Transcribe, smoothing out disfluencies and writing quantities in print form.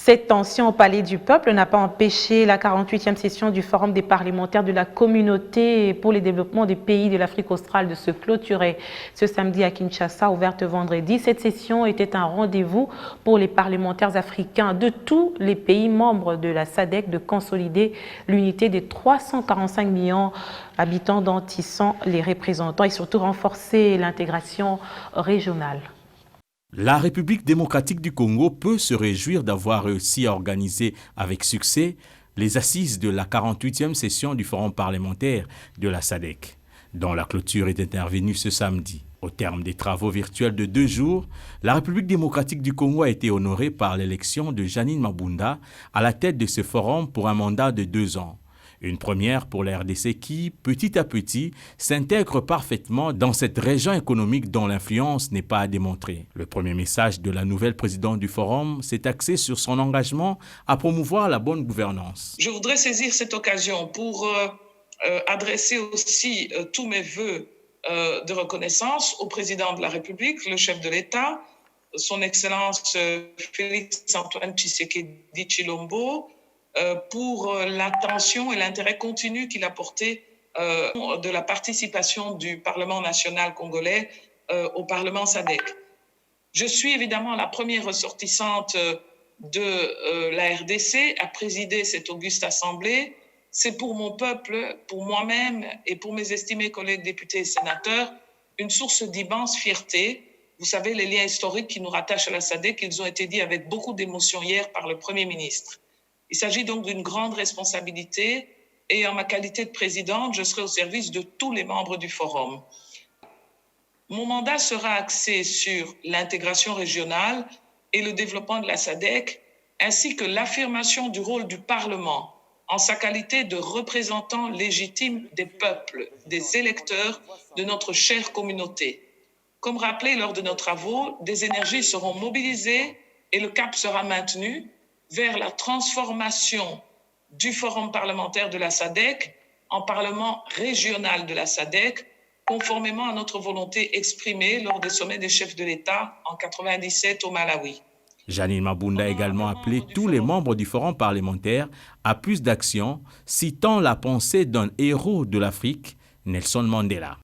Cette tension au Palais du Peuple n'a pas empêché la 48e session du Forum des parlementaires de la communauté pour le développement des pays de l'Afrique australe de se clôturer ce samedi à Kinshasa, ouverte vendredi. Cette session était un rendez-vous pour les parlementaires africains de tous les pays membres de la SADC de consolider l'unité des 345 millions d'habitants dont ils sont les représentants et surtout renforcer l'intégration régionale. La République démocratique du Congo peut se réjouir d'avoir réussi à organiser avec succès les assises de la 48e session du Forum parlementaire de la SADC, dont la clôture est intervenue ce samedi. Au terme des travaux virtuels de 2 jours, la République démocratique du Congo a été honorée par l'élection de Janine Mabunda à la tête de ce forum pour un mandat de 2 ans. Une première pour la RDC qui, petit à petit, s'intègre parfaitement dans cette région économique dont l'influence n'est pas à démontrer. Le premier message de la nouvelle présidente du Forum s'est axé sur son engagement à promouvoir la bonne gouvernance. Je voudrais saisir cette occasion pour adresser aussi tous mes vœux de reconnaissance au président de la République, le chef de l'État, son Excellence Félix-Antoine Tshisekedi Tshilombo, pour l'attention et l'intérêt continu qu'il a porté de la participation du Parlement national congolais au Parlement SADC. Je suis évidemment la première ressortissante de la RDC à présider cette auguste assemblée. C'est pour mon peuple, pour moi-même et pour mes estimés collègues députés et sénateurs, une source d'immense fierté. Vous savez, les liens historiques qui nous rattachent à la SADC, ils ont été dits avec beaucoup d'émotion hier par le Premier ministre. Il s'agit donc d'une grande responsabilité et en ma qualité de présidente, je serai au service de tous les membres du Forum. Mon mandat sera axé sur l'intégration régionale et le développement de la SADC, ainsi que l'affirmation du rôle du Parlement en sa qualité de représentant légitime des peuples, des électeurs de notre chère communauté. Comme rappelé lors de nos travaux, des énergies seront mobilisées et le cap sera maintenu vers la transformation du Forum parlementaire de la SADC en Parlement régional de la SADC, conformément à notre volonté exprimée lors des sommets des chefs de l'État en 1997 au Malawi. Janine Mabunda a également appelé tous les membres du Forum parlementaire à plus d'action, citant la pensée d'un héros de l'Afrique, Nelson Mandela.